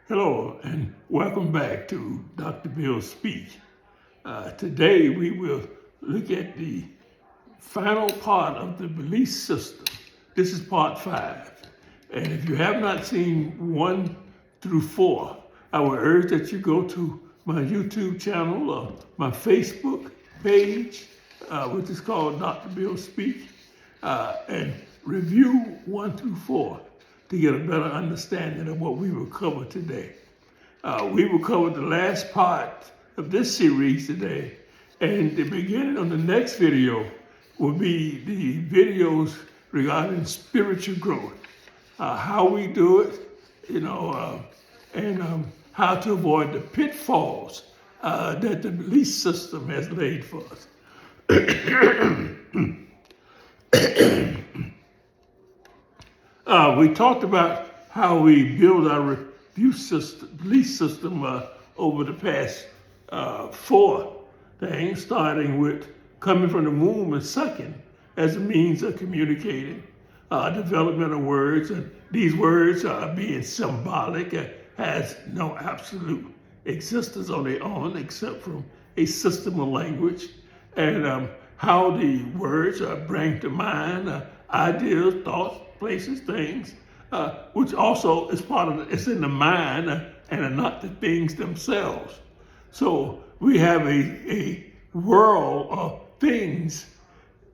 Hello, and welcome back to Dr. Bill's speech. Today we will look at the final part of the belief system. This is part 5. And if you have not seen 1 through 4, I would urge that you go to my YouTube channel or my Facebook page, which is called Dr. Bill Speak, and review 1 through 4 to get a better understanding of what we will cover today. We will cover the last part of this series today, and the beginning of the next video will be the videos regarding spiritual growth, how we do it, and how to avoid the pitfalls that the belief system has laid for us. We talked about how we build our belief system over the past 4 things, starting with coming from the womb and sucking as a means of communicating, development of words, and these words being symbolic, has no absolute existence on their own except from a system of language, and how the words bring to mind ideas, thoughts, places, things, which also is part of it's in the mind and are not the things themselves. So we have a world of things,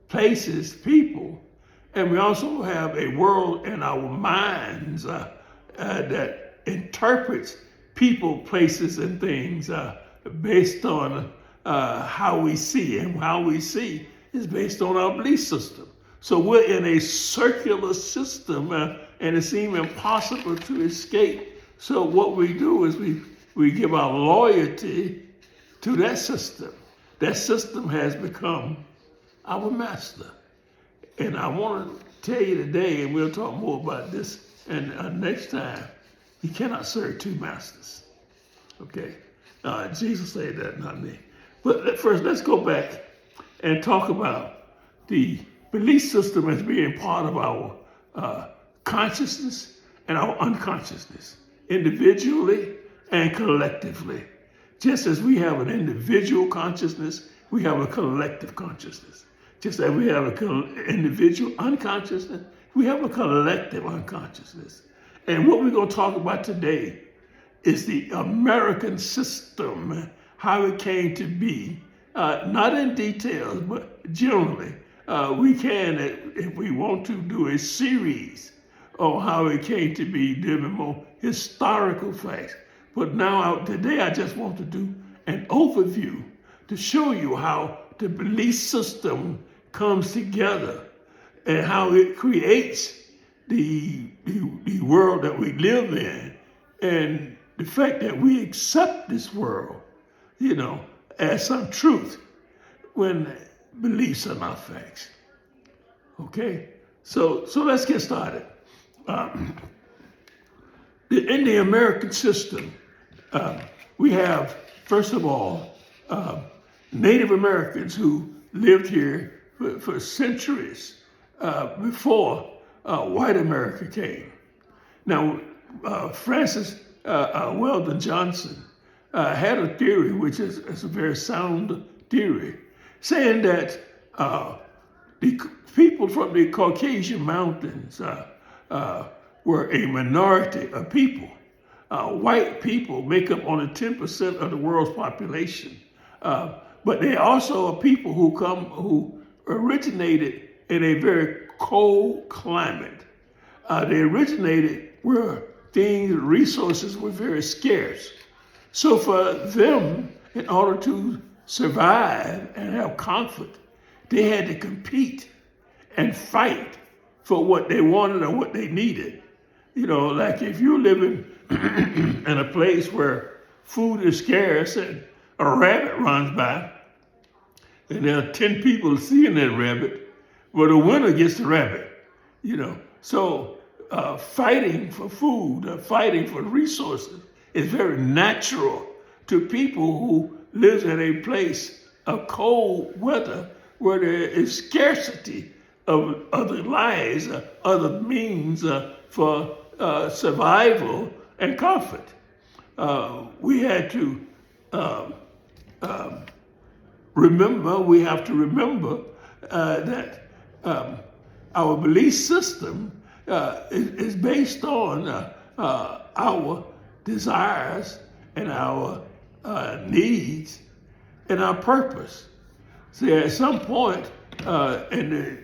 places, people, and we also have a world in our minds that interprets people, places, and things based on how we see, and how we see is based on our belief system. So we're in a circular system, and it seems impossible to escape. So what we do is we give our loyalty to that system. That system has become our master. And I want to tell you today, and we'll talk more about this and next time, you cannot serve 2 masters. Okay? Jesus said that, not me. But first, let's go back and talk about the belief system as being part of our consciousness and our unconsciousness, individually and collectively. Just as we have an individual consciousness, we have a collective consciousness. Just as we have an individual unconsciousness, we have a collective unconsciousness. And what we're going to talk about today is the American system, how it came to be, not in details, but generally. We can, if we want to, do a series on how it came to be, given more historical facts. But now, today, I just want to do an overview to show you how the belief system comes together and how it creates the world that we live in, and the fact that we accept this world, as some truth when beliefs are not facts. Okay? So let's get started. In the American system, we have, first of all, Native Americans who lived here for centuries before white America came. Now, Francis Weldon Johnson had a theory, which is a very sound theory, saying that the people from the Caucasian Mountains were a minority of people. White people make up only 10% of the world's population, but they also are people who originated in a very cold climate. They originated where resources were very scarce. So for them, in order to survive and have comfort, they had to compete and fight for what they wanted or what they needed. Like if you're living in a place where food is scarce and a rabbit runs by, and there are 10 people seeing that rabbit, well, the winner gets the rabbit. So fighting for food, fighting for resources is very natural to people who live in a place of cold weather where there is scarcity of other lives, other means for survival and comfort. we had to we have to remember that our belief system is based on our desires and our needs and our purpose. See, at some point in the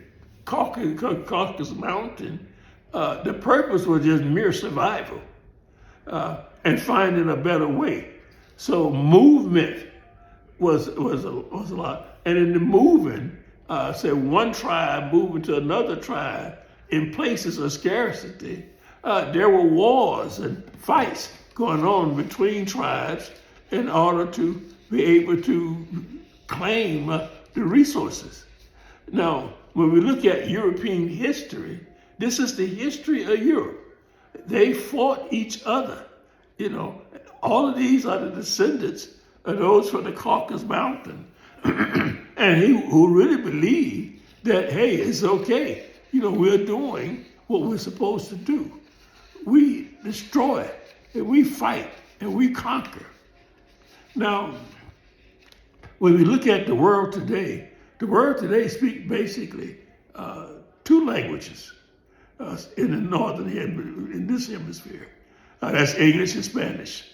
Caucasus Mountain, the purpose was just mere survival and finding a better way. So movement was a lot. And in the moving, say one tribe moving to another tribe in places of scarcity, there were wars and fights going on between tribes in order to be able to claim the resources. Now, when we look at European history, this is the history of Europe. They fought each other. You know, all of these are the descendants of those from the Caucasus Mountain. And who really believed that, hey, it's okay. You know, we're doing what we're supposed to do. We destroy and we fight and we conquer. Now, when we look at the world today speaks basically two languages in the northern in this hemisphere. That's English and Spanish.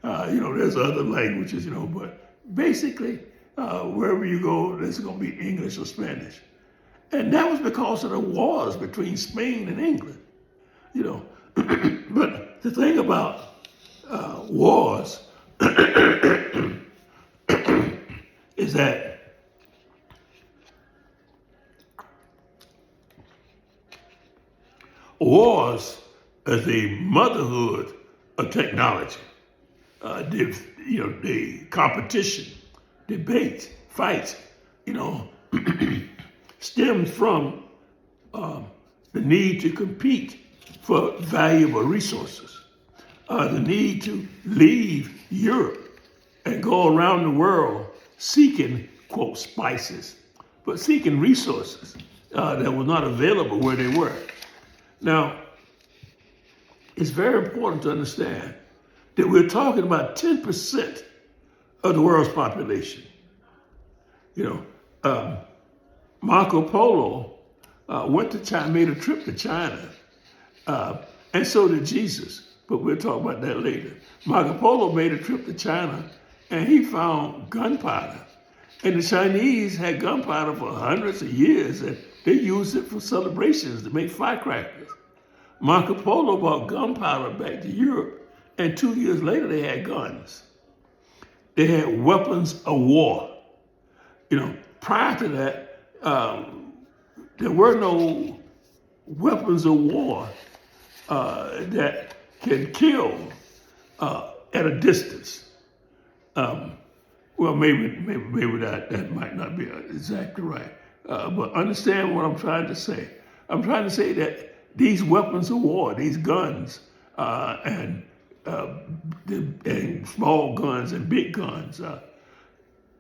There's other languages, but basically wherever you go, there's going to be English or Spanish. And that was because of the wars between Spain and England, But the thing about wars is that wars is the motherhood of technology. The competition, debate, fights, stems from the need to compete for valuable resources, the need to leave Europe and go around the world seeking, quote, spices, but seeking resources that were not available where they were. Now, it's very important to understand that we're talking about 10% of the world's population. Marco Polo went to China, made a trip to China, and so did Jesus, but we'll talk about that later. Marco Polo made a trip to China, and he found gunpowder. And the Chinese had gunpowder for hundreds of years, and they used it for celebrations to make firecrackers. Marco Polo brought gunpowder back to Europe, and 2 years later they had guns. They had weapons of war. Prior to that, there were no weapons of war that can kill at a distance. Maybe that might not be exactly right. But understand what I'm trying to say. I'm trying to say that these weapons of war, these guns, and small guns and big guns,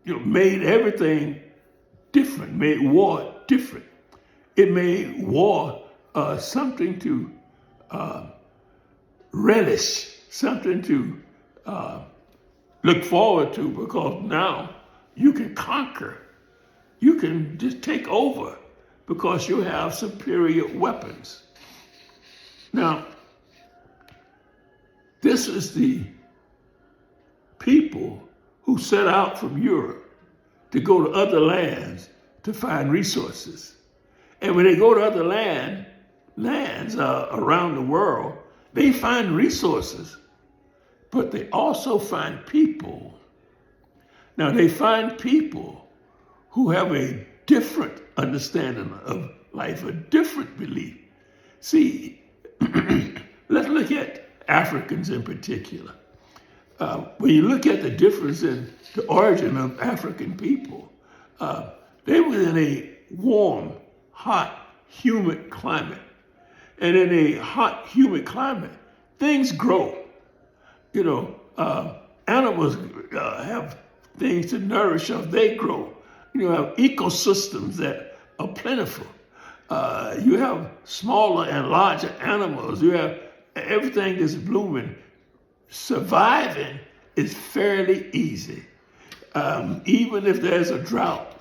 made everything different, made war different. It made war something to relish, something to look forward to, because now you can conquer. You can just take over because you have superior weapons. Now, this is the people who set out from Europe to go to other lands to find resources. And when they go to other lands around the world, they find resources, but they also find people. Now, they find people who have a different understanding of life, a different belief. See, let's look at Africans in particular. When you look at the difference in the origin of African people, they were in a warm, hot, humid climate. And in a hot, humid climate, things grow. Animals have things to nourish us, they grow. You have ecosystems that are plentiful. You have smaller and larger animals. You have everything that's blooming. surviving is fairly easy. Even if there's a drought,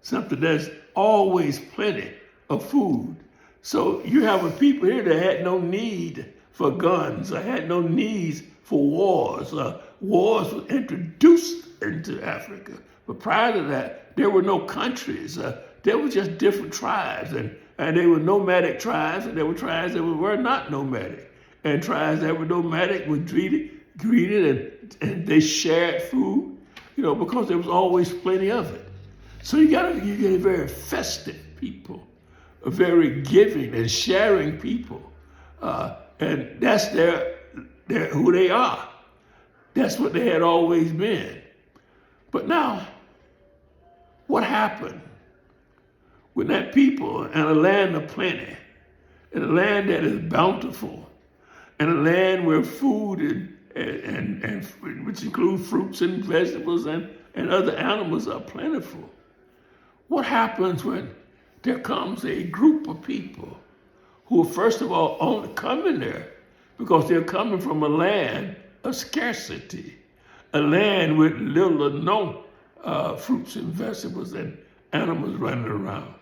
there's always plenty of food. So you have people here that had no need for guns or had no needs for wars. Wars were introduced into Africa. But prior to that, there were no countries. There were just different tribes. And they were nomadic tribes, and there were tribes that were not nomadic. And tribes that were nomadic were greeted and they shared food, because there was always plenty of it. So you get a very festive people, a very giving and sharing people. And that's their who they are. That's what they had always been. But now, what happened when that people in a land of plenty, in a land that is bountiful, in a land where food and which includes fruits and vegetables and other animals are plentiful? What happens when there comes a group of people who are, first of all, only coming there because they're coming from a land of scarcity, a land with little or no fruits and vegetables and animals running around.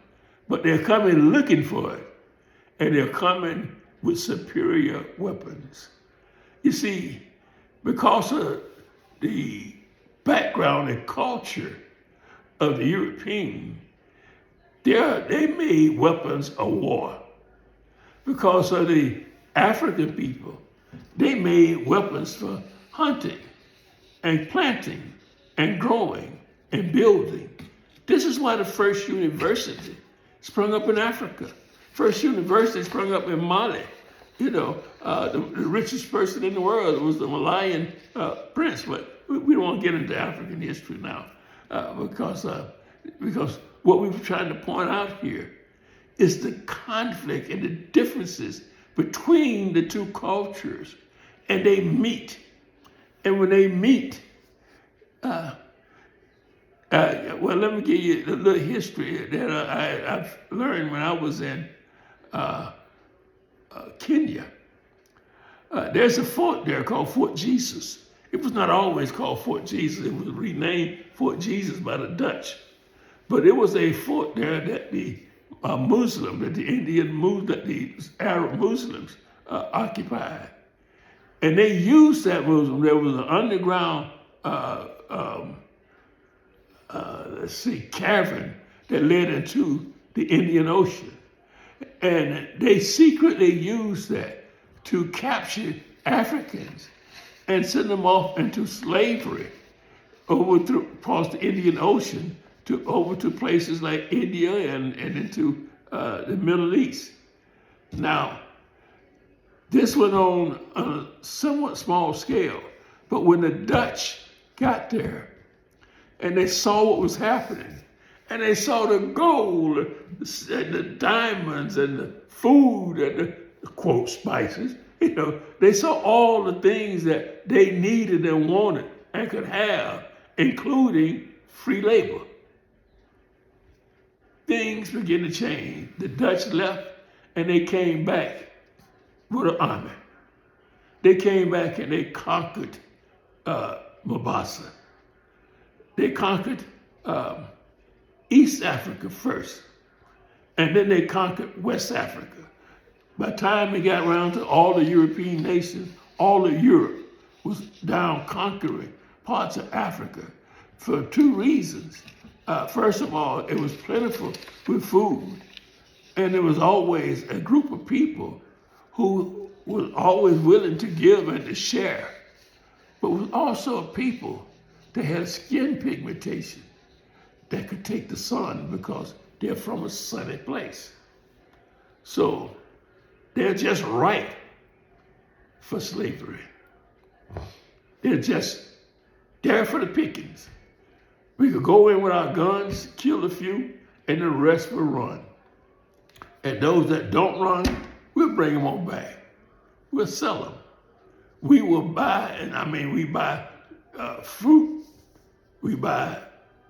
But they're coming looking for it, and they're coming with superior weapons. You see, because of the background and culture of the European, they made weapons of war. Because of the African people, they made weapons for hunting and planting and growing and building. This is why the first university sprung up in Africa. First university sprung up in Mali. The richest person in the world was the Malayan prince. But we don't want to get into African history now because what we're trying to point out here is the conflict and the differences between the two cultures. And they meet. And when they meet, well, let me give you a little history that I've learned when I was in Kenya. There's a fort there called Fort Jesus. It was not always called Fort Jesus. It was renamed Fort Jesus by the Dutch. But it was a fort there that the Arab Muslims occupied. And they used that Muslim. There was an underground, cavern that led into the Indian Ocean. And they secretly used that to capture Africans and send them off into slavery across the Indian Ocean over to places like India and into the Middle East. Now, this went on a somewhat small scale, but when the Dutch got there and they saw what was happening, and they saw the gold and the diamonds and the food and the, quote, spices, they saw all the things that they needed and wanted and could have, including free labor. Things began to change. The Dutch left and they came back with an army. They came back and they conquered Mombasa. They conquered East Africa first, and then they conquered West Africa. By the time they got around to all the European nations, all of Europe was down conquering parts of Africa for two reasons. First of all, it was plentiful with food, and there was always a group of people who was always willing to give and to share, but was also a people that had skin pigmentation that could take the sun because they're from a sunny place. So they're just right for slavery. They're just there for the pickings. We could go in with our guns, kill a few, and the rest will run. And those that don't run, we'll bring them on back. We'll sell them. We will buy, we buy fruit, we buy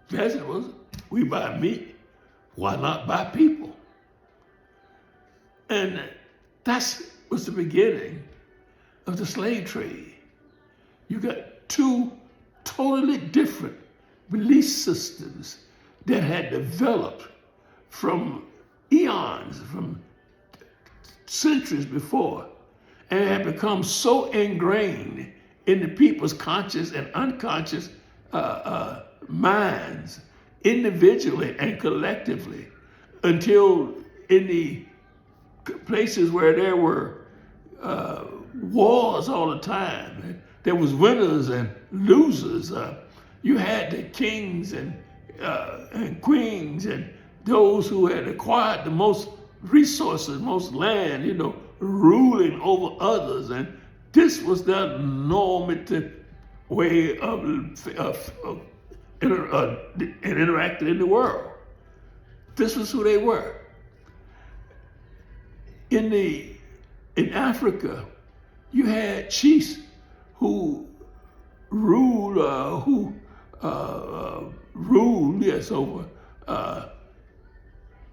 vegetables, we buy meat. Why not buy people? And that was the beginning of the slave trade. You got two totally different belief systems that had developed from eons, from centuries before, and had become so ingrained in the people's conscious and unconscious minds, individually and collectively, until in the places where there were wars all the time, there was winners and losers. You had the kings and queens and those who had acquired the most resources, most land, ruling over others. And this was their normative way of interacting in the world. This was who they were. In Africa, you had chiefs who ruled over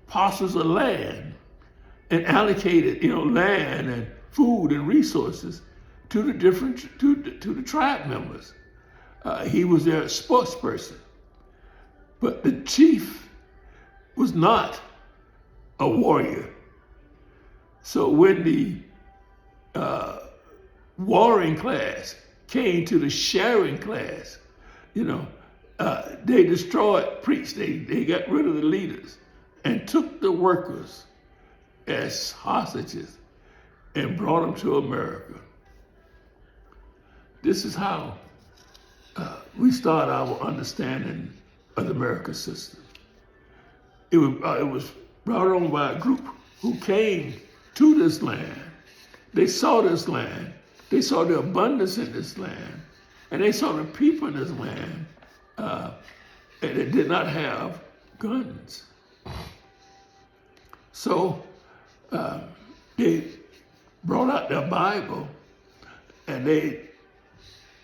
parcels of land and allocated, land and food and resources to the tribe members. He was their spokesperson, but the chief was not a warrior. So when the warring class came to the sharing class, they destroyed priests. They got rid of the leaders and took the workers as hostages and brought them to America. This is how we start our understanding of the American system. It was brought on by a group who came to this land. They saw this land. They saw the abundance in this land. And they saw the people in this land and they did not have guns. So they brought out their Bible and they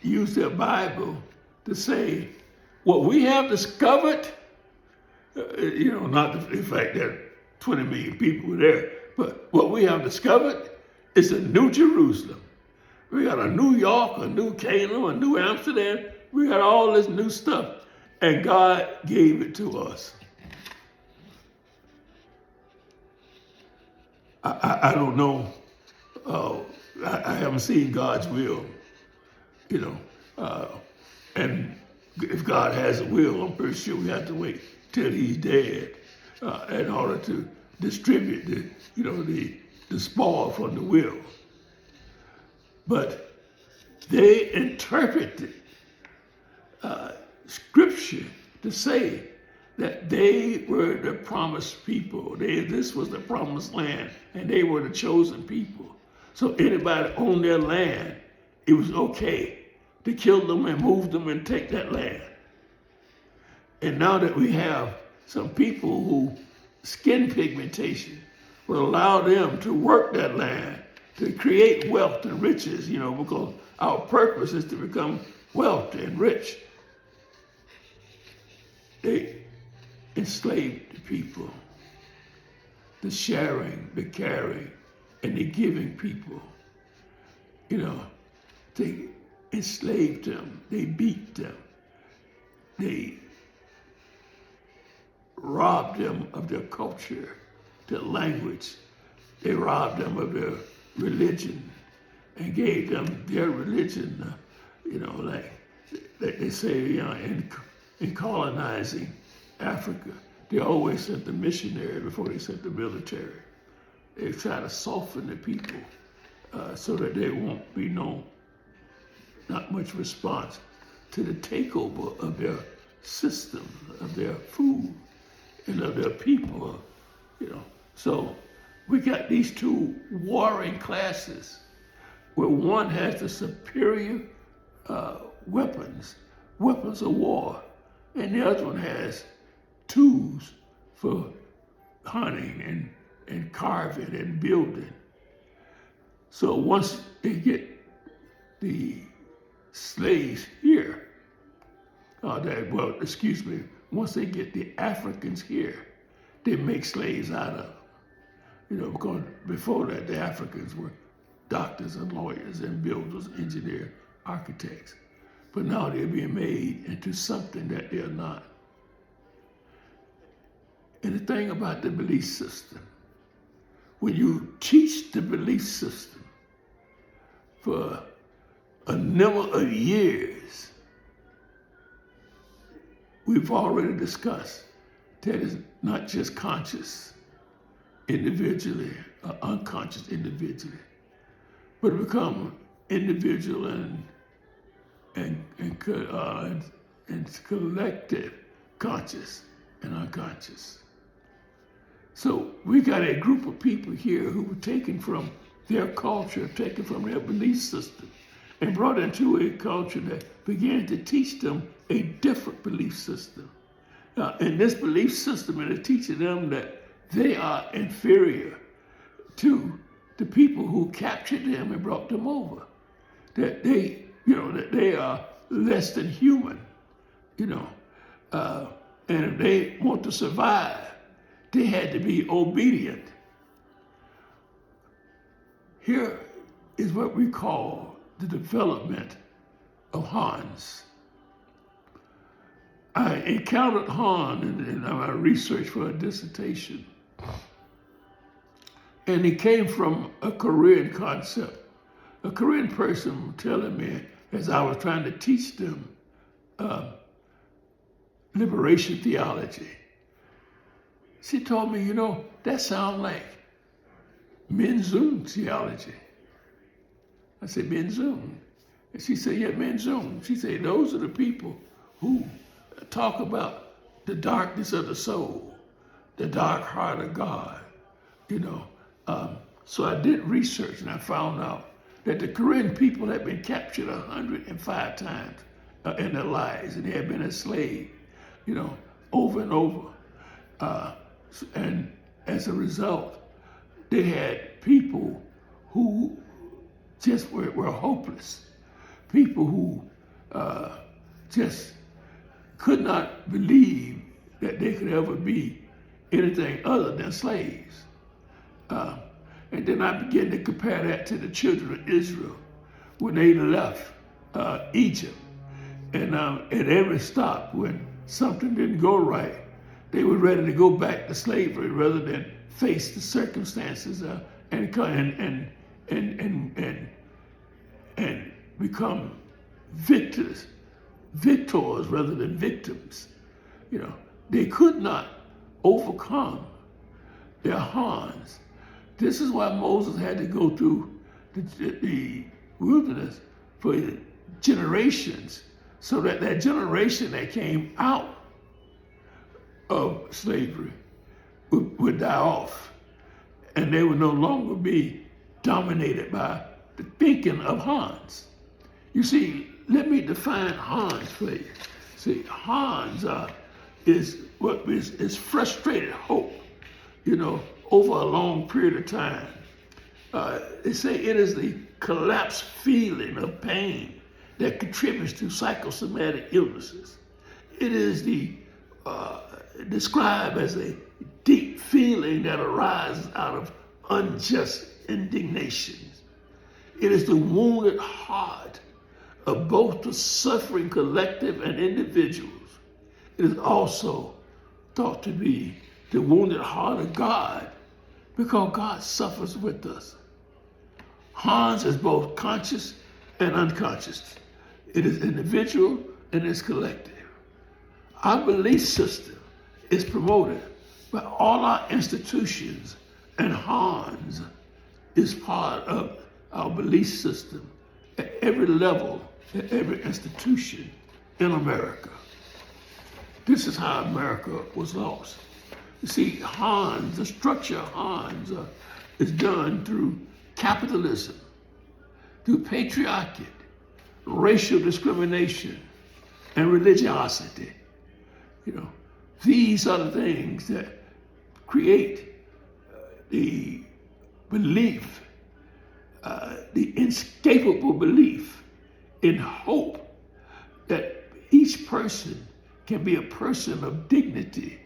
used their Bible to say, what we have discovered, not the fact that 20 million people were there, but what we have discovered is a new Jerusalem. We got a New York, a new Canaan, a new Amsterdam. We got all this new stuff. And God gave it to us. I don't know. I haven't seen God's will, and if God has a will, I'm pretty sure we have to wait till he's dead in order to distribute the spoil from the will. But they interpreted scripture to say that they were the promised people. This was the promised land, and they were the chosen people. So anybody on their land, it was okay to kill them and move them and take that land. And now that we have some people who skin pigmentation will allow them to work that land, to create wealth and riches, because our purpose is to become wealthy and rich. They enslaved the people, the sharing, the caring, and the giving people. They enslaved them, they beat them, they robbed them of their culture, their language, they robbed them of their religion and gave them their religion, like they say, in colonizing Africa, they always sent the missionary before they sent the military. They try to soften the people so that there won't be not much response to the takeover of their system, of their food, and of their people, So we got these two warring classes where one has the superior weapons of war, and the other one has tools for hunting and carving and building. So once they get the slaves here, once they get the Africans here, they make slaves out of them. Because before that, the Africans were doctors and lawyers and builders, engineers. architects, but now they're being made into something that they're not. And the thing about the belief system, when you teach the belief system for a number of years, we've already discussed that it's not just conscious individually or unconscious individually, but become individual and collective, conscious and unconscious. So we got a group of people here who were taken from their culture, taken from their belief system, and brought into a culture that began to teach them a different belief system. And this belief system is teaching them that they are inferior to the people who captured them and brought them over. That they, that they are less than human, and if they want to survive, they had to be obedient. Here is what we call the development of Hans. I encountered Han in my research for a dissertation. And it came from a Korean concept. A Korean person telling me, as I was trying to teach them liberation theology, she told me, that sounds like Minzoon theology. I said, Minzoon? And she said, yeah, Minzoon. She said, those are the people who talk about the darkness of the soul, the dark heart of God, So I did research and I found out that the Korean people had been captured 105 times in their lives, and they had been enslaved, over and over. And as a result, they had people who just were hopeless, people who just could not believe that they could ever be anything other than slaves. And then I began to compare that to the children of Israel when they left Egypt. And at every stop, when something didn't go right, they were ready to go back to slavery rather than face the circumstances and become victors rather than victims. They could not overcome their Hans. This is why Moses had to go through the wilderness for generations, so that generation that came out of slavery would die off, and they would no longer be dominated by the thinking of Hans. You see, let me define Hans for you. See, Hans is what is frustrated hope, over a long period of time. They say it is the collapsed feeling of pain that contributes to psychosomatic illnesses. It is described as a deep feeling that arises out of unjust indignations. It is the wounded heart of both the suffering collective and individuals. It is also thought to be the wounded heart of God, because God suffers with us. Hans is both conscious and unconscious. It is individual and it's collective. Our belief system is promoted by all our institutions, and Hans is part of our belief system at every level, at every institution in America. This is how America was lost. You see, Hans, the structure of Hans is done through capitalism, through patriarchy, racial discrimination, and religiosity. These are the things that create the belief, the inescapable belief in hope that each person can be a person of dignity,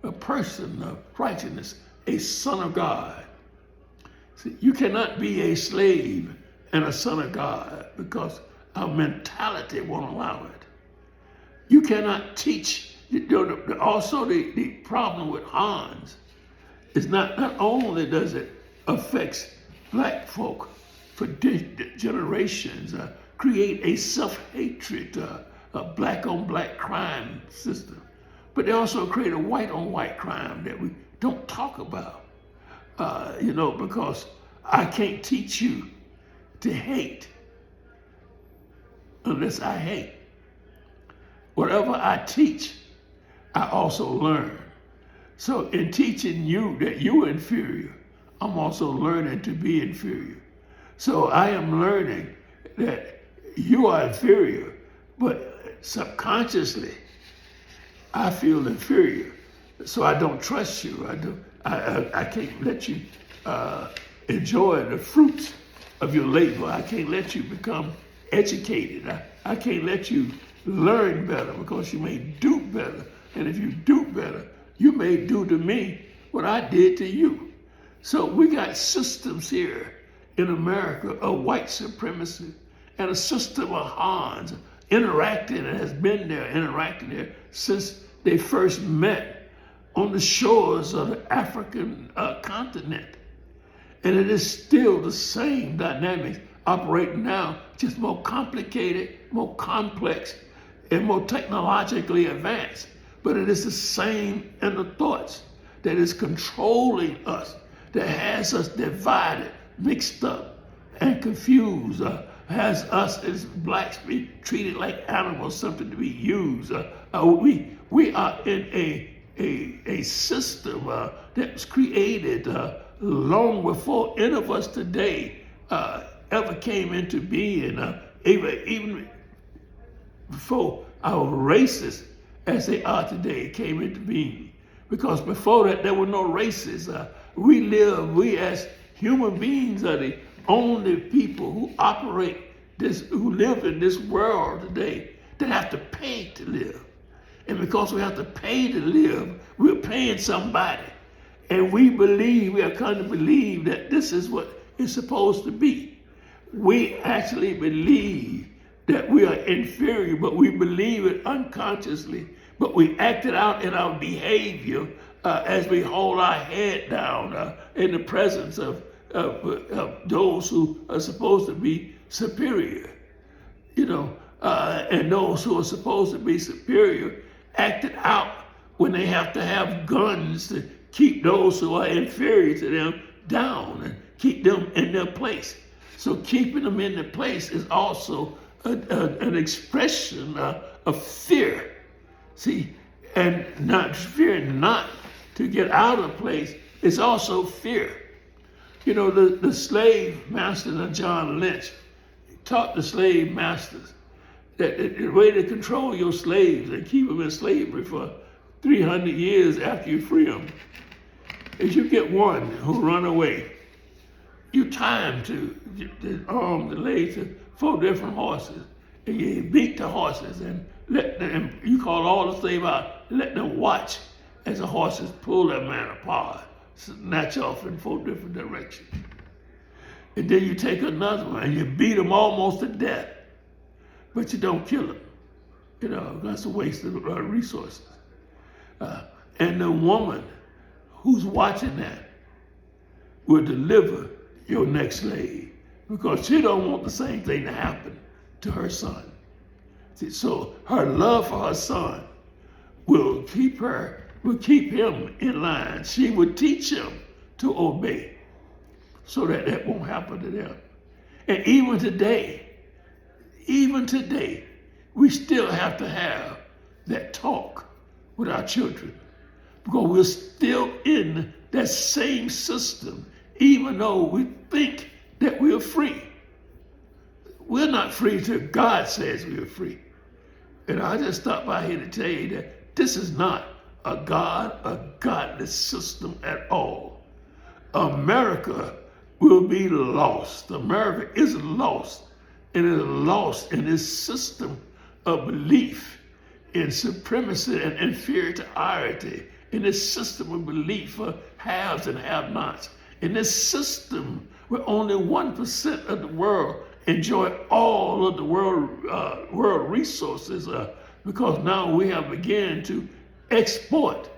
a person of righteousness, a son of God. See, you cannot be a slave and a son of God, because our mentality won't allow it. You cannot teach. Also, the problem with Hans is not only does it affect black folk for generations, create a self-hatred, a black-on-black crime system, but they also create a white-on-white crime that we don't talk about, because I can't teach you to hate unless I hate. Whatever I teach, I also learn. So in teaching you that you're inferior, I'm also learning to be inferior. So I am learning that you are inferior, but subconsciously, I feel inferior. So I don't trust you. I can't let you enjoy the fruits of your labor. I can't let you become educated. I can't let you learn better because you may do better. And if you do better, you may do to me what I did to you. So we got systems here in America of white supremacy and a system of Hans interacting and has been there, interacting there since they first met on the shores of the African continent. And it is still the same dynamics operating now, just more complicated, more complex, and more technologically advanced. But it is the same in the thoughts that is controlling us, that has us divided, mixed up, and confused, has us as blacks be treated like animals, something to be used. We are in a system that was created long before any of us today ever came into being, even before our races as they are today came into being. Because before that, there were no races. We as human beings are the only people who who live in this world today that have to pay to live. And because we have to pay to live, we're paying somebody. And we are kind of believe that this is what it's supposed to be. We actually believe that we are inferior, but we believe it unconsciously. But we act it out in our behavior as we hold our head down in the presence of those who are supposed to be superior. And those who are supposed to be superior act it out when they have to have guns to keep those who are inferior to them down and keep them in their place. So keeping them in their place is also an expression of fear. See, and not fear not to get out of place, it's also fear. The slave masters of John Lynch taught the slave masters that the way to control your slaves and keep them in slavery for 300 years after you free them is you get one who run away. You tie him to the arm, the legs to 4 different horses, and you beat the horses and let them, you call all the slaves out, let them watch as the horses pull that man apart, snatch off in 4 different directions. And then you take another one and you beat him almost to death, but you don't kill him. That's a waste of resources. And the woman who's watching that will deliver your next slave because she don't want the same thing to happen to her son. See, so her love for her son will keep him in line. She would teach him to obey so that won't happen to them. And even today, we still have to have that talk with our children because we're still in that same system, even though we think that we're free. We're not free till God says we are free. And I just stopped by here to tell you that this is not a godless system at all. America will be lost. America is lost, and it is lost in this system of belief in supremacy and inferiority, in this system of belief for haves and have-nots, in this system where only 1% of the world enjoy all of the world resources because now we have begun to export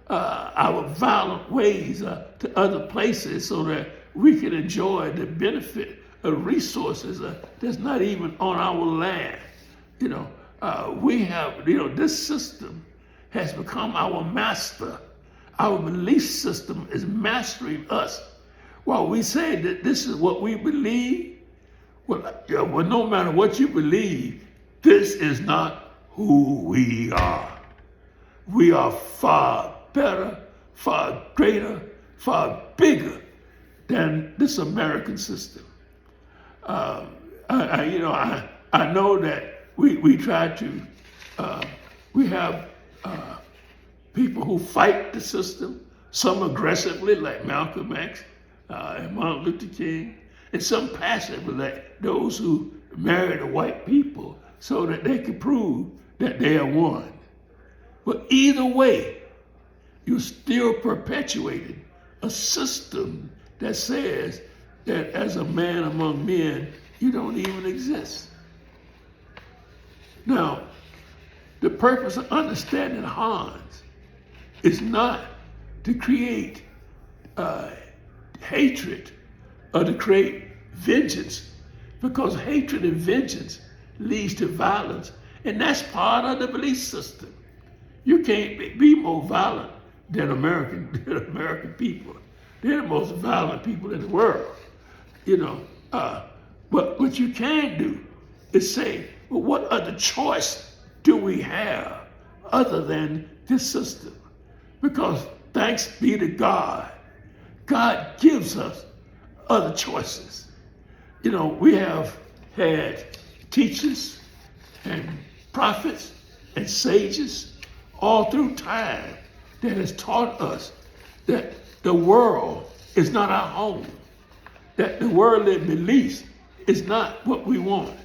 our violent ways to other places so that we can enjoy the benefit of resources that's not even on our land. We have, this system has become our master. Our belief system is mastering us. While we say that this is what we believe, well, no matter what you believe, this is not who we are. We are far better, far greater, far bigger than this American system. I know that we try to, we have people who fight the system, some aggressively like Malcolm X and Martin Luther King, and some passively like those who marry the white people so that they can prove that they are one. But either way, you're still perpetuating a system that says that as a man among men, you don't even exist. Now, the purpose of understanding Hans is not to create hatred or to create vengeance, because hatred and vengeance leads to violence, and that's part of the belief system. You can't be more violent than American people. They're the most violent people in the world, But what you can do is say, well, what other choice do we have other than this system? Because thanks be to God, God gives us other choices. We have had teachers and prophets and sages all through time that has taught us that the world is not our home, that the worldly beliefs is not what we want.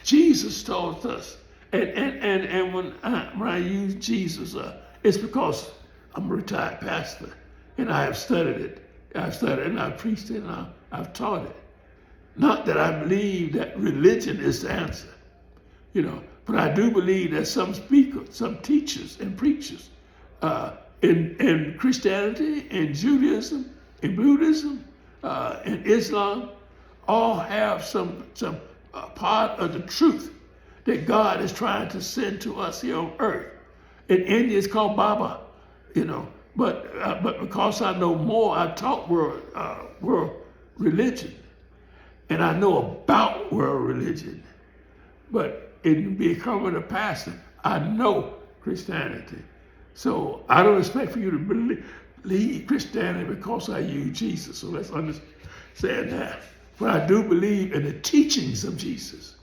Jesus taught us, and when I use Jesus, it's because I'm a retired pastor and I have studied it. I've studied it and I've preached it and I've taught it. Not that I believe that religion is the answer, but I do believe that some speakers, some teachers and preachers in Christianity, in Judaism, in Buddhism, in Islam, all have some part of the truth that God is trying to send to us here on earth. In India, it's called Baba, But because I know more, I taught world religion, and I know about world religion. But in becoming a pastor, I know Christianity. So I don't expect for you to believe Christianity because I use Jesus. So let's understand that. But I do believe in the teachings of Jesus.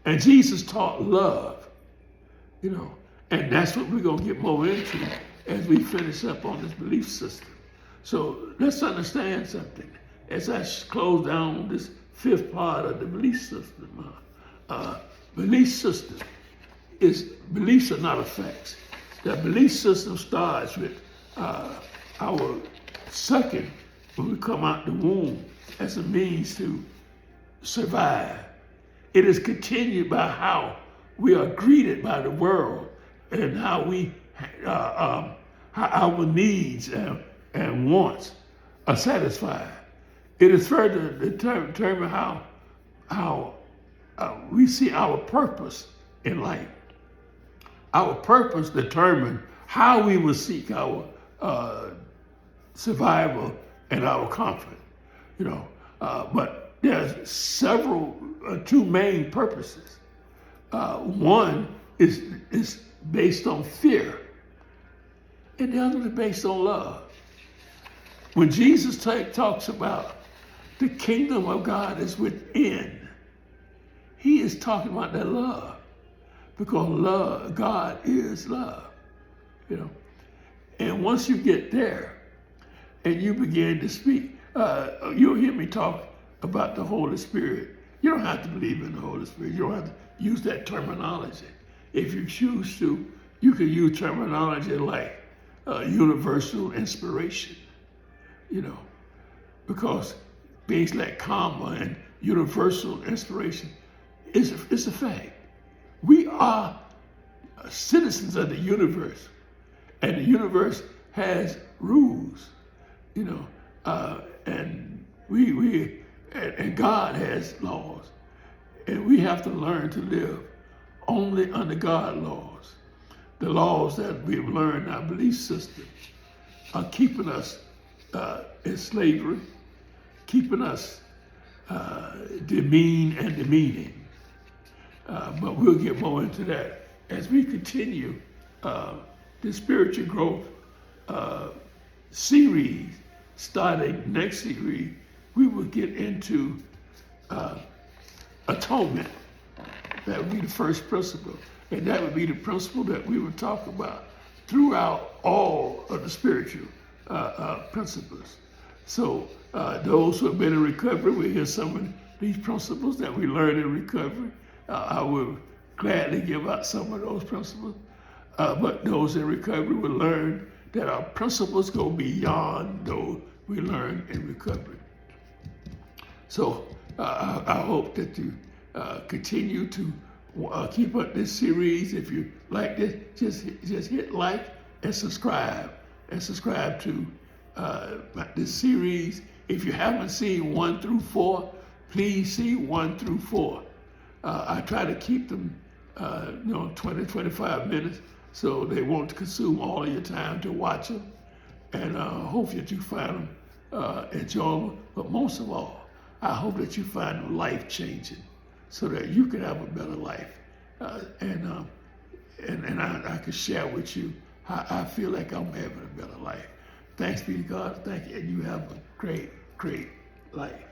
And Jesus taught love, and that's what we're going to get more into as we finish up on this belief system. So let's understand something. As I close down this fifth part of the belief system, beliefs are not effects. The belief system starts with our sucking when we come out the womb as a means to survive. It is continued by how we are greeted by the world and how we how our needs and wants are satisfied. It is further determined how we see our purpose in life. Our purpose determines how we will seek our survival and our comfort. But there's two main purposes. One is based on fear, and the other is based on love. When Jesus talks about the kingdom of God is within, he is talking about that love, because God is love, And once you get there and you begin to speak, you'll hear me talk about the Holy Spirit. You don't have to believe in the Holy Spirit. You don't have to use that terminology. If you choose to, you can use terminology like universal inspiration, because things like karma universal inspiration is a fact. We are citizens of the universe, and the universe has rules, you know, and and God has laws, and we have to learn to live only under God laws. The laws that we've learned in our belief system are keeping us in slavery, keeping us demeaning. But we'll get more into that as we continue the spiritual growth series. Starting next series, we will get into atonement. That would be the first principle. And that would be the principle that we would talk about throughout all of the spiritual principles. So those who have been in recovery will hear some of these principles that we learned in recovery. I will gladly give out some of those principles. But those in recovery will learn that our principles go beyond those we learn in recovery. So I hope that you continue to keep up this series. If you like this, just hit like and subscribe. And subscribe to this series. If you haven't seen 1 through 4, please see 1 through 4. I try to keep them 20, 25 minutes so they won't consume all of your time to watch them. And I hope that you find them enjoyable. But most of all, I hope that you find them life-changing so that you can have a better life. And I can share with you how I feel like I'm having a better life. Thanks be to God. Thank you. And you have a great, great life.